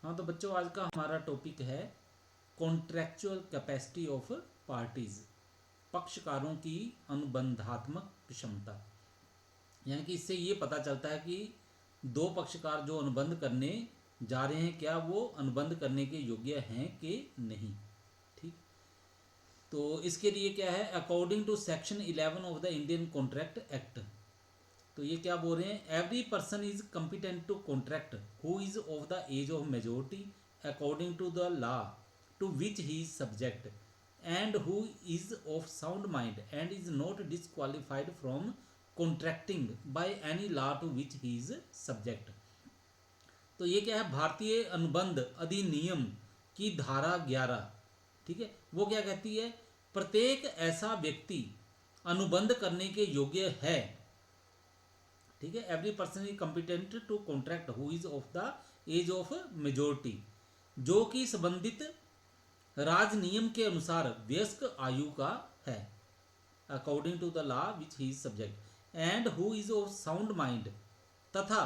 हाँ तो बच्चों, आज का हमारा टॉपिक है कॉन्ट्रैक्चुअल कैपेसिटी ऑफ पार्टीज, पक्षकारों की अनुबंधात्मक क्षमता। यानी कि इससे ये पता चलता है कि दो पक्षकार जो अनुबंध करने जा रहे हैं, क्या वो अनुबंध करने के योग्य हैं कि नहीं। ठीक, तो इसके लिए क्या है, according to section 11 of the Indian contract act, तो ये क्या बोल रहे हैं, every person is competent to contract who is of the age of majority according to the law to which he is subject and who is of sound mind and is not disqualified from contracting by any law to which he is subject. तो ये क्या है, भारतीय अनुबंध अधिनियम की धारा 11, ठीक है, वो क्या कहती है, प्रत्येक ऐसा व्यक्ति अनुबंध करने के योग्य है, ठीक है, every person is competent to contract who is of the age of majority, जो कि संबंधित राज नियम के अनुसार वयस्क आयु का है, according to the law which he is subject, and who is of sound mind, तथा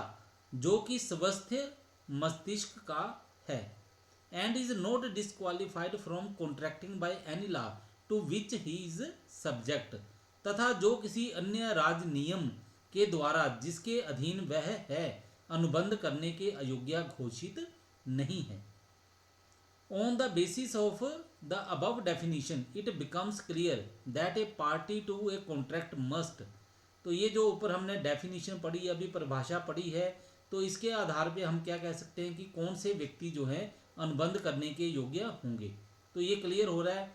जो कि स्वस्थ मस्तिष्क का है, and is not disqualified from contracting by any law to which he is subject, तथा जो किसी अन्य राज नियम के द्वारा जिसके अधीन वह है अनुबंध करने के अयोग्य घोषित नहीं है। On the basis of the above definition it becomes clear that a party to a contract must, तो ये जो ऊपर हमने डेफिनेशन पढ़ी, अभी परिभाषा पढ़ी है, तो इसके आधार पे हम क्या कह सकते हैं कि कौन से व्यक्ति जो है अनुबंध करने के योग्य होंगे। तो ये क्लियर हो रहा है,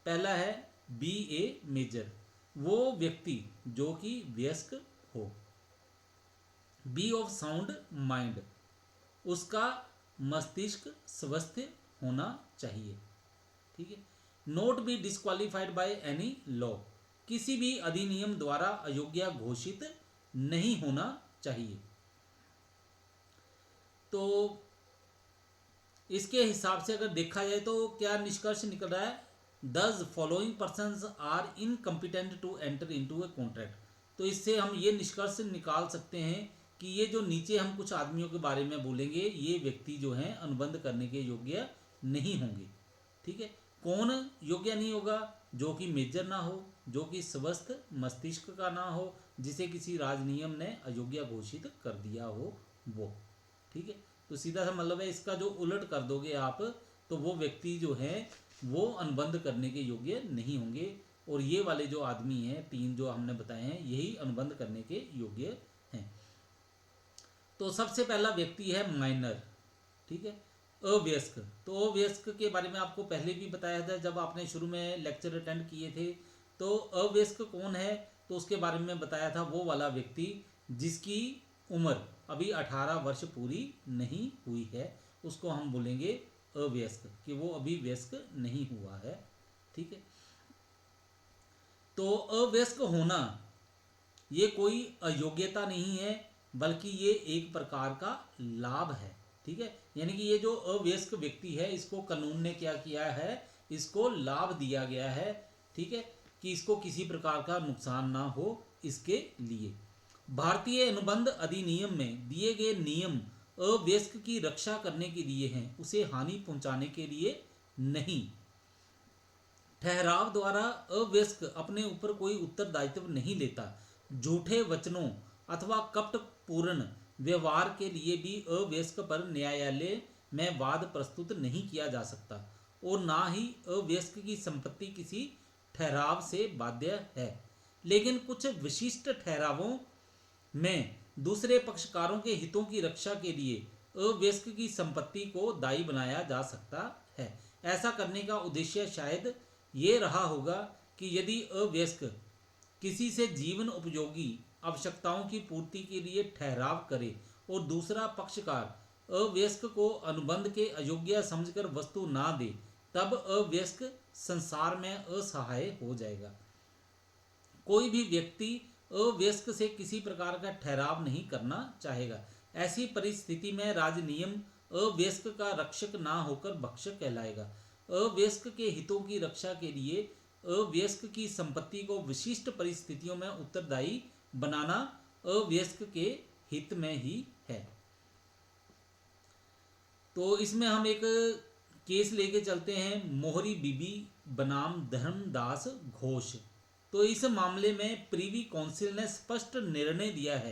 पहला है बी ए मेजर, वो व्यक्ति जो कि वयस्क हो, बी ऑफ साउंड माइंड, उसका मस्तिष्क स्वस्थ होना चाहिए, ठीक है, note B disqualified bye any law, किसी भी अधिनियम द्वारा अयोग्य घोषित नहीं होना चाहिए। तो इसके हिसाब से अगर देखा जाए तो क्या निष्कर्ष निकल रहा है, दस following persons are incompetent to enter into a contract, तो इससे हम ये निष्कर्ष निकाल सकते हैं कि ये जो नीचे हम कुछ आदमियों के बारे में बोलेंगे, ये व्यक्ति जो हैं अनुबंध करने के योग्य नहीं होंगे, ठीक है। कौन योग्य नहीं होगा, जो कि मेजर ना हो, जो कि स्वस्थ मस्तिष्क का ना हो, जिसे किसी राजनियम ने अयोग्य घोषित कर दिया हो वो, ठीक है। तो सीधा सा मतलब है, इसका जो उलट कर दोगे आप, तो वो व्यक्ति जो है वो अनुबंध करने के योग्य नहीं होंगे, और ये वाले जो आदमी हैं, तीन जो हमने बताए हैं, यही अनुबंध करने के योग्य हैं। तो सबसे पहला व्यक्ति है माइनर, ठीक है, अवयस्क। तो अवयस्क के बारे में आपको पहले भी बताया था जब आपने शुरू में लेक्चर अटेंड किए थे। तो अवयस्क कौन है, तो उसके बारे में बताया था, वो वाला व्यक्ति जिसकी उम्र अभी 18 वर्ष पूरी नहीं हुई है, उसको हम बोलेंगे अवयस्क, कि वो अभी वयस्क नहीं हुआ है, ठीक है। तो अवयस्क होना ये कोई अयोग्यता नहीं है, बल्कि ये एक प्रकार का लाभ है, ठीक है। यानी कि ये जो अवयस्क व्यक्ति है, इसको कानून ने क्या किया है, इसको लाभ दिया गया है, ठीक है, कि इसको किसी प्रकार का नुकसान ना हो, इसके लिए भारतीय अनुबंध अधिनियम में दिए गए नियम अवयस्क की रक्षा करने के लिए हैं, उसे हानि पहुंचाने के लिए नहीं। ठहराव द्वारा अवयस्क अपने ऊपर कोई उत्तरदायित्व नहीं लेता। झूठे वचनों अथवा कपटपूर्ण व्यवहार के लिए भी अवयस्क पर न्यायालय में वाद प्रस्तुत नहीं किया जा सकता, और ना ही अवयस्क की संपत्ति किसी ठहराव से बाध्य है। लेकिन कुछ विशिष्ट ठहरावों में दूसरे पक्षकारों के हितों की रक्षा के लिए अवयस्क की संपत्ति को दायी बनाया जा सकता है। ऐसा करने का उद्देश्य शायद ये रहा होगा कि यदि अवयस्क किसी से जीवन उपयोगी आवश्यकताओं की पूर्ति के लिए ठहराव करे और दूसरा पक्षकार अवयस्क को अनुबंध के अयोग्य समझकर वस्तु ना दे, तब अवयस्क संसार में असहाय हो जाएगा। कोई भी व्यक्ति अवयस्क से किसी प्रकार का ठहराव नहीं करना चाहेगा। ऐसी परिस्थिति में राजनियम अवयस्क का रक्षक ना होकर भक्षक कहलाएगा। अवयस्क के हितों की रक्षा के लिए अवयस्क की संपत्ति को विशिष्ट परिस्थितियों में उत्तरदायी बनाना अवयस्क के हित में ही है। तो इसमें हम एक केस लेके चलते हैं, मोहरी बीबी बनाम धर्मदास घोष। तो इस मामले में प्रीवी काउंसिल ने स्पष्ट निर्णय दिया है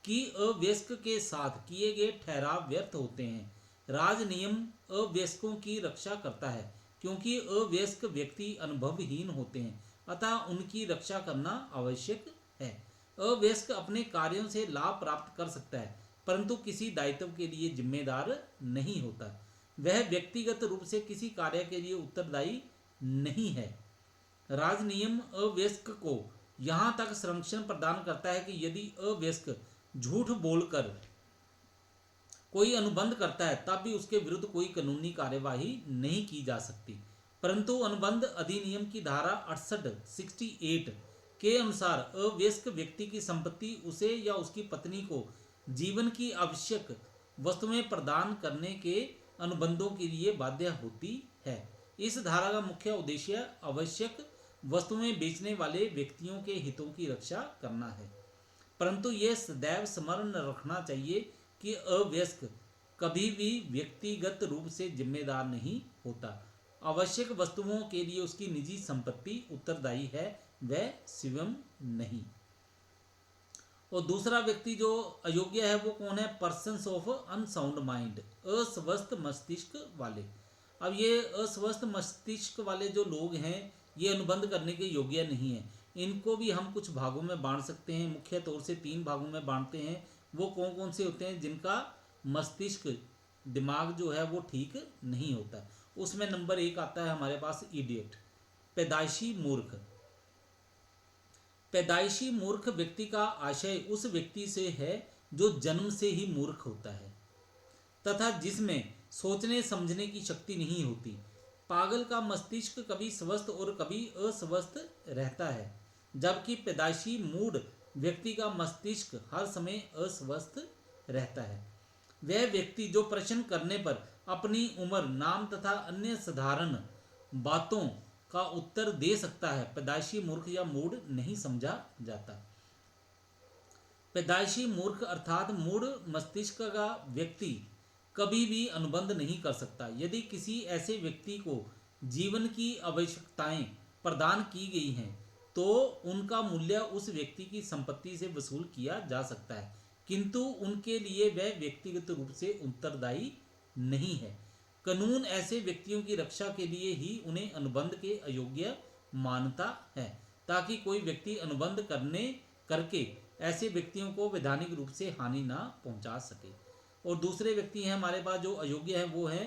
कि अवयस्क के साथ किए गए ठहराव व्यर्थ होते हैं। राज नियम अवयस्कों की रक्षा करता है क्योंकि अवयस्क व्यक्ति अनुभवहीन होते हैं, अतः उनकी रक्षा करना आवश्यक है। अवयस्क अपने कार्यों से लाभ प्राप्त कर सकता है परंतु किसी दायित्व के लिए जिम्मेदार नहीं होता। वह व्यक्तिगत रूप से किसी कार्य के लिए उत्तरदायी नहीं है। राज नियम अवयस्क को यहाँ तक संरक्षण प्रदान करता है कि यदि अवयस्क झूठ बोलकर कोई अनुबंध करता है तब भी उसके विरुद्ध कोई कानूनी कार्यवाही नहीं की जा सकती। परंतु अनुबंध अधिनियम की धारा 68 के अनुसार अवयस्क व्यक्ति की संपत्ति उसे या उसकी पत्नी को जीवन की आवश्यक वस्तुएं प्रदान करने के अनुबंधों के लिए बाध्य होती है। इस धारा का मुख्य उद्देश्य आवश्यक वस्तुएं बेचने वाले व्यक्तियों के हितों की रक्षा करना है, परंतु यह सदैव स्मरण रखना चाहिए कि अवयस्क कभी भी व्यक्तिगत रूप से जिम्मेदार नहीं होता। आवश्यक वस्तुओं के लिए उसकी निजी संपत्ति उत्तरदायी है, वह स्वयं नहीं। और दूसरा व्यक्ति जो अयोग्य है वो कौन है? पर्सन्स ऑफ अनसाउंड माइंड, अस्वस्थ मस्तिष्क वाले। अब ये अस्वस्थ मस्तिष्क वाले जो लोग हैं ये अनुबंध करने के योग्य नहीं है। इनको भी हम कुछ भागों में बांट सकते हैं, मुख्य तौर से 3 भागों में बांटते हैं। वो कौन कौन से होते हैं? जिनका मस्तिष्क दिमाग जो है वो ठीक नहीं होता। उसमें नंबर 1 आता है हमारे पास इडियट, पैदाइशी मूर्ख। पैदाइशी मूर्ख व्यक्ति का आशय उस व्यक्ति से है जो जन्म से ही मूर्ख होता है तथा जिसमें सोचने समझने की शक्ति नहीं होती। पागल का मस्तिष्क कभी स्वस्थ और कभी अस्वस्थ रहता है, जबकि पैदाइशी मूढ़ व्यक्ति का मस्तिष्क हर समय अस्वस्थ रहता है। वह व्यक्ति जो प्रश्न करने पर अपनी उम्र, नाम तथा अन्य साधारण बातों का उत्तर दे सकता है, पैदाइशी मूर्ख या मूढ़ नहीं समझा जाता। पैदाइशी मूर्ख अर्थात मूढ़ मस्तिष्क का व्यक्ति कभी भी अनुबंध नहीं कर सकता। यदि किसी ऐसे व्यक्ति को जीवन की आवश्यकताएं प्रदान की गई हैं तो उनका मूल्य उस व्यक्ति की संपत्ति से वसूल किया जा सकता है, किंतु उनके लिए वह व्यक्तिगत रूप से उत्तरदायी नहीं है। कानून ऐसे व्यक्तियों की रक्षा के लिए ही उन्हें अनुबंध के अयोग्य मानता है, ताकि कोई व्यक्ति अनुबंध करके ऐसे व्यक्तियों को वैधानिक रूप से हानि ना पहुंचा सके। और दूसरे व्यक्ति हैं हमारे पास जो अयोग्य है, वो है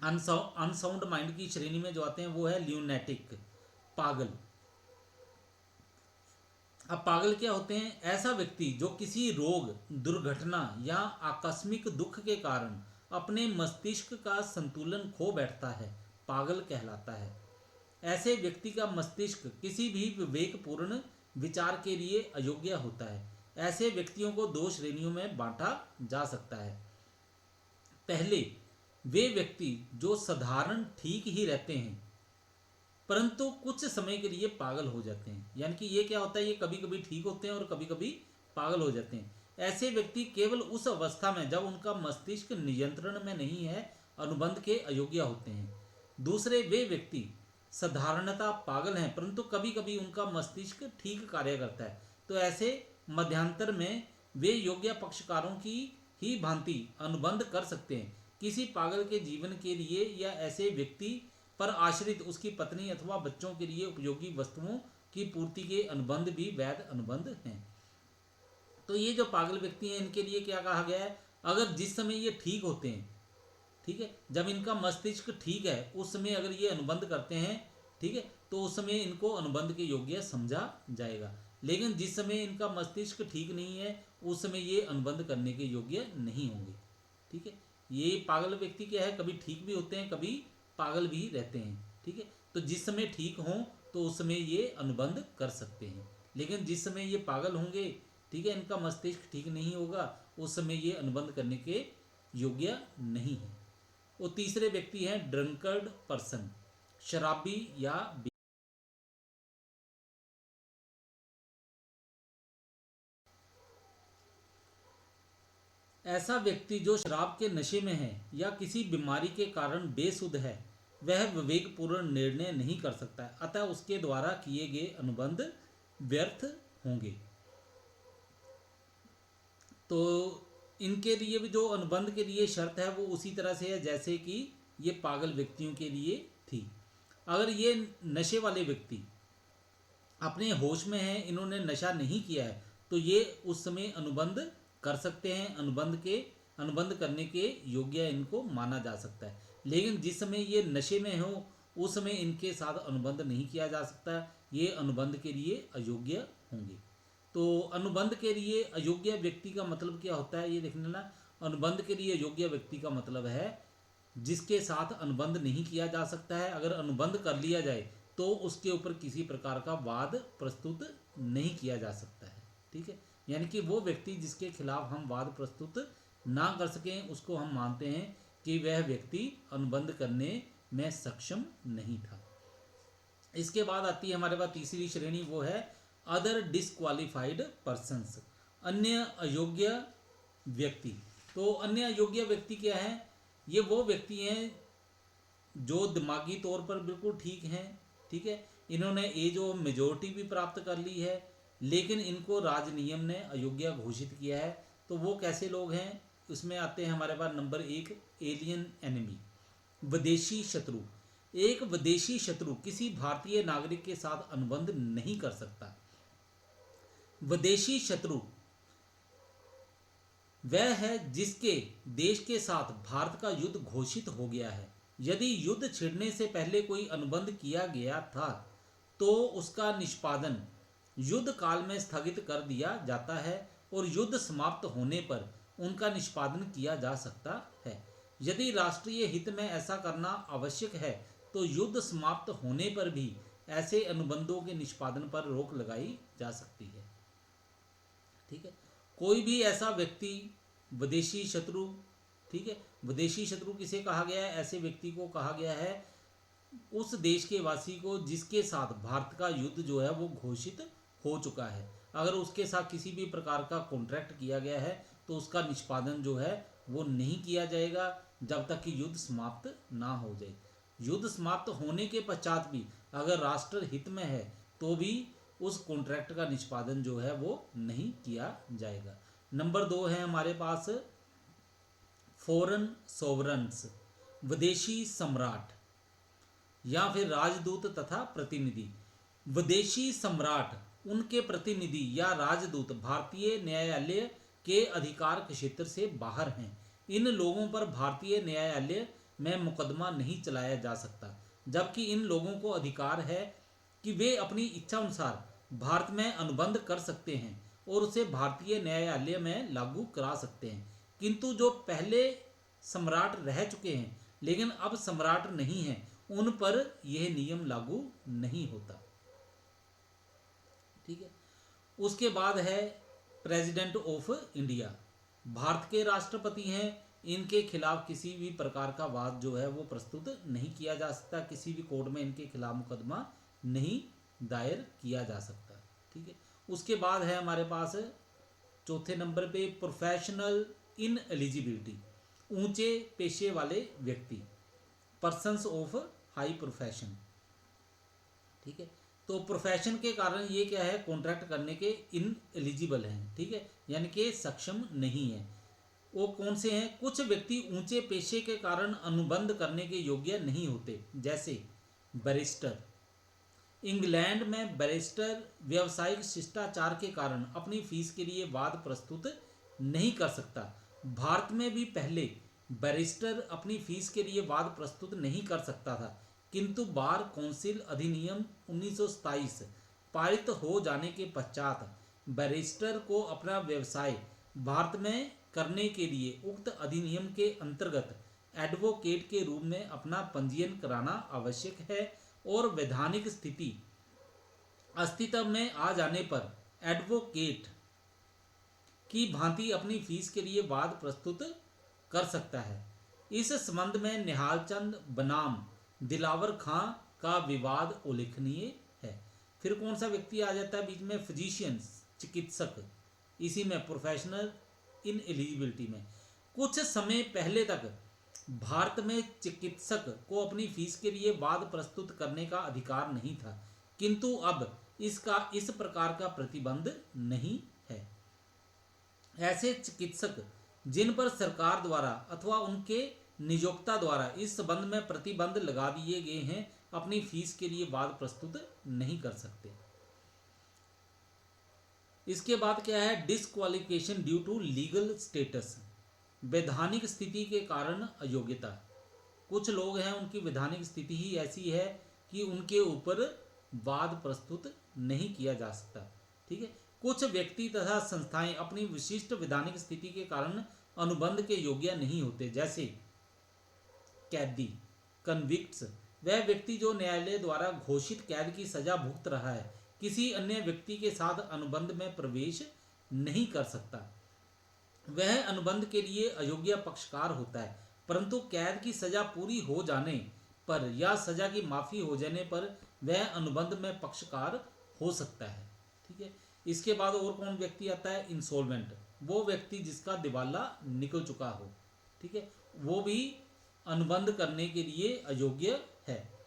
अनसाउंड माइंड की श्रेणी में जो आते हैं, वो है ल्यूनेटिक, पागल। अब पागल क्या होते हैं? ऐसा व्यक्ति जो किसी रोग, दुर्घटना या आकस्मिक दुख के कारण अपने मस्तिष्क का संतुलन खो बैठता है, पागल कहलाता है। ऐसे व्यक्ति का मस्तिष्क किसी भी विवेकपूर्ण विचार के लिए अयोग्य होता है। ऐसे व्यक्तियों को 2 श्रेणियों में बांटा जा सकता है। पहले, वे व्यक्ति जो साधारण ठीक ही रहते हैं परंतु कुछ समय के लिए पागल हो जाते हैं। यानी कि ये क्या होता है, ये कभी कभी ठीक होते हैं और कभी कभी पागल हो जाते हैं। ऐसे व्यक्ति केवल उस अवस्था में जब उनका मस्तिष्क नियंत्रण में नहीं है अनुबंध के अयोग्य होते हैं। दूसरे, वे व्यक्ति साधारणतः पागल हैं परंतु कभी कभी उनका मस्तिष्क ठीक कार्य करता है, तो ऐसे मध्यांतर में वे योग्य पक्षकारों की ही भांति अनुबंध कर सकते हैं। किसी पागल के जीवन के लिए या ऐसे व्यक्ति पर आश्रित उसकी पत्नी अथवा बच्चों के लिए उपयोगी वस्तुओं की पूर्ति के अनुबंध भी वैध अनुबंध हैं। तो ये जो पागल व्यक्ति हैं इनके लिए क्या कहा गया है? अगर जिस समय ये ठीक होते हैं, ठीक है, जब इनका मस्तिष्क ठीक है उस समय अगर ये अनुबंध करते हैं, ठीक है, तो उस समय इनको अनुबंध के योग्य समझा जाएगा। लेकिन जिस समय इनका मस्तिष्क ठीक नहीं है उस समय ये अनुबंध करने के योग्य नहीं होंगे। ठीक है, ये पागल व्यक्ति क्या है, कभी ठीक भी होते हैं, कभी पागल भी रहते हैं। ठीक है, तो जिस समय ठीक हों तो उस समय ये अनुबंध कर सकते हैं, लेकिन जिस समय ये पागल होंगे, ठीक है, इनका मस्तिष्क ठीक नहीं होगा, उस समय ये अनुबंध करने के योग्य नहीं है। वो तीसरे व्यक्ति हैं ड्रंकर्ड पर्सन, शराबी या ऐसा व्यक्ति जो शराब के नशे में है या किसी बीमारी के कारण बेसुध है वह विवेकपूर्ण निर्णय नहीं कर सकता है, अतः उसके द्वारा किए गए अनुबंध व्यर्थ होंगे। तो इनके लिए भी जो अनुबंध के लिए शर्त है वो उसी तरह से है जैसे कि ये पागल व्यक्तियों के लिए थी। अगर ये नशे वाले व्यक्ति अपने होश में हैं, इन्होंने नशा नहीं किया है, तो ये उस समय अनुबंध कर सकते हैं, अनुबंध करने के योग्य इनको माना जा सकता है। लेकिन जिस समय ये नशे में हो उस समय इनके साथ अनुबंध नहीं किया जा सकता, ये अनुबंध के लिए अयोग्य होंगे। तो अनुबंध के लिए अयोग्य व्यक्ति का मतलब क्या होता है ये देखने लेना। अनुबंध के लिए योग्य व्यक्ति का मतलब है जिसके साथ अनुबंध नहीं किया जा सकता है, अगर अनुबंध कर लिया जाए तो उसके ऊपर किसी प्रकार का वाद प्रस्तुत नहीं किया जा सकता है। ठीक है, यानी कि वो व्यक्ति जिसके खिलाफ हम वाद प्रस्तुत ना कर सकें उसको हम मानते हैं कि वह व्यक्ति अनुबंध करने में सक्षम नहीं था। इसके बाद आती है हमारे पास तीसरी श्रेणी, वो है अदर डिसक्वालिफाइड पर्सन्स, अन्य अयोग्य व्यक्ति। तो अन्य अयोग्य व्यक्ति क्या है? ये वो व्यक्ति हैं जो दिमागी तौर पर बिल्कुल ठीक हैं, ठीक है, इन्होंने एज ऑफ मेजोरिटी भी प्राप्त कर ली है, लेकिन इनको राज नियम ने अयोग्य घोषित किया है। तो वो कैसे लोग हैं? उसमें आते हैं हमारे पास नंबर 1 एलियन एनिमी, विदेशी शत्रु। एक विदेशी शत्रु किसी भारतीय नागरिक के साथ अनुबंध नहीं कर सकता। विदेशी शत्रु वह है जिसके देश के साथ भारत का युद्ध घोषित हो गया है। यदि युद्ध छिड़ने से पहले कोई अनुबंध किया गया था तो उसका निष्पादन युद्ध काल में स्थगित कर दिया जाता है और युद्ध समाप्त होने पर उनका निष्पादन किया जा सकता है। यदि राष्ट्रीय हित में ऐसा करना आवश्यक है तो युद्ध समाप्त होने पर भी ऐसे अनुबंधों के निष्पादन पर रोक लगाई जा सकती है। ठीक है, कोई भी ऐसा व्यक्ति विदेशी शत्रु, ठीक है, विदेशी शत्रु किसे कहा गया है? ऐसे व्यक्ति को कहा गया है उस देश के वासी को जिसके साथ भारत का युद्ध जो है वो घोषित हो चुका है। अगर उसके साथ किसी भी प्रकार का कॉन्ट्रैक्ट किया गया है तो उसका निष्पादन जो है वो नहीं किया जाएगा जब तक कि युद्ध समाप्त ना हो जाए। युद्ध समाप्त होने के पश्चात भी अगर राष्ट्र हित में है तो भी उस कॉन्ट्रैक्ट का निष्पादन जो है वो नहीं किया जाएगा। नंबर 2 है हमारे पास फॉरेन सोवरन्स, विदेशी सम्राट या फिर राजदूत तथा प्रतिनिधि। विदेशी सम्राट, उनके प्रतिनिधि या राजदूत भारतीय न्यायालय के अधिकार क्षेत्र से बाहर हैं। इन लोगों पर भारतीय न्यायालय में मुकदमा नहीं चलाया जा सकता, जबकि इन लोगों को अधिकार है कि वे अपनी इच्छा अनुसार भारत में अनुबंध कर सकते हैं और उसे भारतीय न्यायालय में लागू करा सकते हैं। किंतु जो पहले सम्राट रह चुके हैं लेकिन अब सम्राट नहीं हैं, उन पर यह नियम लागू नहीं होता। ठीक है, उसके बाद है प्रेसिडेंट ऑफ इंडिया, भारत के राष्ट्रपति हैं। इनके खिलाफ किसी भी प्रकार का वाद जो है वो प्रस्तुत नहीं किया जा सकता, किसी भी कोर्ट में इनके खिलाफ मुकदमा नहीं दायर किया जा सकता। ठीक है, उसके बाद है हमारे पास चौथे नंबर पे प्रोफेशनल इन एलिजिबिलिटी, ऊंचे पेशे वाले व्यक्ति, पर्सन्स ऑफ हाई प्रोफेशन। ठीक है, तो प्रोफेशन के कारण ये क्या है? कॉन्ट्रैक्ट करने के इन एलिजिबल हैं। ठीक है, यानी कि सक्षम नहीं है। वो कौन से हैं? कुछ व्यक्ति ऊंचे पेशे के कारण अनुबंध करने के योग्य नहीं होते, जैसे बैरिस्टर। इंग्लैंड में बैरिस्टर व्यावसायिक शिष्टाचार के कारण अपनी फीस के लिए वाद प्रस्तुत नहीं कर सकता। भारत में भी पहले बैरिस्टर अपनी फीस के लिए वाद प्रस्तुत नहीं कर सकता था, किंतु बार काउंसिल अधिनियम 1927 पारित हो जाने के पश्चात बैरिस्टर को अपना व्यवसाय भारत में करने के लिए उक्त अधिनियम के अंतर्गत एडवोकेट के रूप में अपना पंजीयन कराना आवश्यक है और वैधानिक स्थिति अस्तित्व में आ जाने पर एडवोकेट की भांति अपनी फीस के लिए वाद प्रस्तुत कर सकता है। इस संबंध में निहाल चंद बनाम दिलावर खां का विवाद उल्लेखनीय है। फिर कौन सा व्यक्ति आ जाता है बीच में? फिजिशियंस, चिकित्सक, इसी में प्रोफेशनल इन एलिजिबिलिटी में। कुछ समय पहले तक भारत में चिकित्सक को अपनी फीस के लिए वाद प्रस्तुत करने का अधिकार नहीं था, किंतु अब इसका इस प्रकार का प्रतिबंध नहीं है। ऐसे चिकित्सक जिन पर सरकार द्वारा अथवा उनके नियोक्ता द्वारा इस संबंध में प्रतिबंध लगा दिए गए हैं, अपनी फीस के लिए वाद प्रस्तुत नहीं कर सकते। इसके बाद क्या है, disqualification due to legal status, वैधानिक स्थिति के कारण अयोग्यता। कुछ लोग हैं उनकी वैधानिक स्थिति ही ऐसी है कि उनके ऊपर वाद प्रस्तुत नहीं किया जा सकता। ठीक है, कुछ व्यक्ति तथा संस्थाएं अपनी विशिष्ट वैधानिक स्थिति के कारण अनुबंध के योग्य नहीं होते, जैसे कैदी, कन्विक्ट्स, वह व्यक्ति जो न्यायालय द्वारा घोषित कैद की सजा भुगत रहा है, किसी अन्य व्यक्ति के साथ अनुबंध में प्रवेश नहीं कर सकता। वह अनुबंध के लिए अयोग्य पक्षकार होता है, परंतु कैद की सजा पूरी हो जाने पर या सजा की माफी हो जाने पर वह अनुबंध में पक्षकार हो सकता है। ठीक है, इसके बाद और कौन व्यक्ति आता है, इंसॉल्वेंट, वो व्यक्ति जिसका दिवाला निकल चुका हो। ठीक है, वो भी अनुबंध करने के लिए अयोग्य है।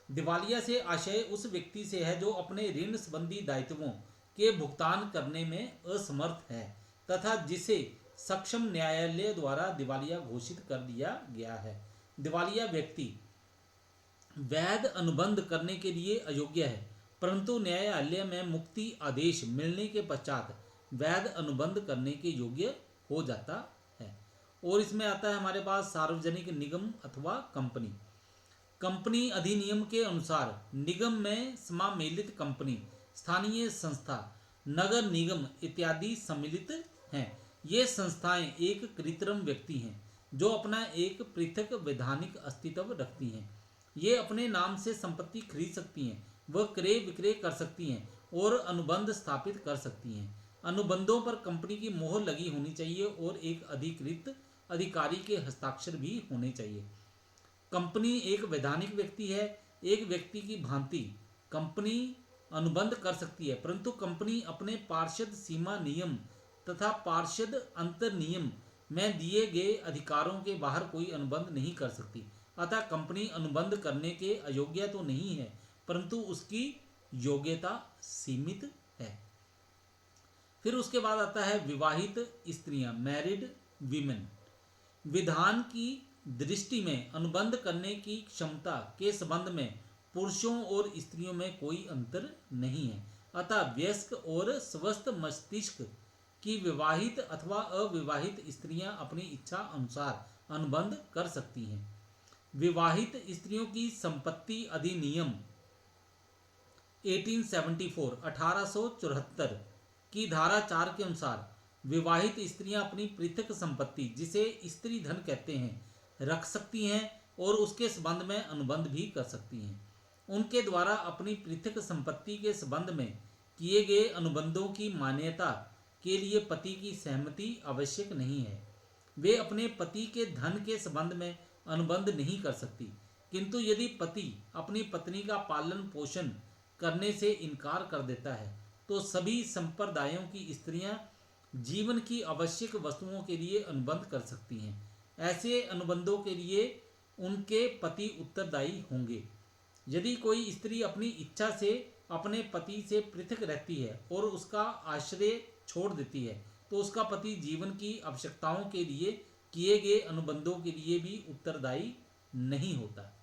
दिवालिया से आशय उस व्यक्ति से है जो अपने ऋण संबंधी दायित्वों के भुगतान करने में असमर्थ है तथा जिसे सक्षम न्यायालय द्वारा दिवालिया घोषित कर दिया गया है। दिवालिया व्यक्ति वैध अनुबंध करने के लिए अयोग्य है, परंतु न्यायालय में मुक्ति आदेश मिलने के पश्चात वैध अनुबंध करने के योग्य हो जाता है। और इसमें आता है हमारे पास सार्वजनिक निगम अथवा कंपनी। कंपनी अधिनियम के अनुसार निगम में समामेलित कंपनी, स्थानीय संस्था, नगर निगम इत्यादि सम्मिलित हैं। ये संस्थाएं एक कृत्रिम व्यक्ति हैं जो अपना एक पृथक वैधानिक अस्तित्व रखती हैं। ये अपने नाम से संपत्ति खरीद सकती हैं, वह क्रय विक्रय कर सकती हैं और अनुबंध स्थापित कर सकती हैं। अनुबंधों पर कंपनी की मोहर लगी होनी चाहिए और एक अधिकृत अधिकारी के हस्ताक्षर भी होने चाहिए। कंपनी एक वैधानिक व्यक्ति है। एक व्यक्ति की भांति कंपनी अनुबंध कर सकती है, परंतु कंपनी अपने पार्षद सीमा नियम तथा पार्षद अंतर नियम में दिए गए अधिकारों के बाहर कोई अनुबंध नहीं कर सकती। अतः कंपनी अनुबंध करने के अयोग्य तो नहीं है, परंतु उसकी योग्यता सीमित है। फिर उसके बाद आता है विवाहित स्त्रियां, मैरिड वीमेन। विधान की दृष्टि में अनुबंध करने की क्षमता के संबंध में पुरुषों और स्त्रियों में कोई अंतर नहीं है। अतः वयस्क और स्वस्थ मस्तिष्क की विवाहित अथवा अविवाहित स्त्रियां अपनी इच्छा अनुसार अनुबंध कर सकती हैं। विवाहित स्त्रियों की संपत्ति अधिनियम 1874 की धारा 4 के अनुसार विवाहित स्त्रियां अपनी पृथक संपत्ति, जिसे स्त्री धन कहते हैं, रख सकती हैं और उसके संबंध में अनुबंध भी कर सकती हैं। उनके द्वारा अपनी पृथक संपत्ति के संबंध में किए गए अनुबंधों की मान्यता के लिए पति की सहमति आवश्यक नहीं है। वे अपने पति के धन के संबंध में अनुबंध नहीं कर सकती, किंतु यदि पति अपनी पत्नी का पालन पोषण करने से इनकार कर देता है तो सभी संप्रदायों की स्त्रियां जीवन की आवश्यक वस्तुओं के लिए अनुबंध कर सकती हैं। ऐसे अनुबंधों के लिए उनके पति उत्तरदायी होंगे। यदि कोई स्त्री अपनी इच्छा से अपने पति से पृथक रहती है और उसका आश्रय छोड़ देती है तो उसका पति जीवन की आवश्यकताओं के लिए किए गए अनुबंधों के लिए भी उत्तरदायी नहीं होता।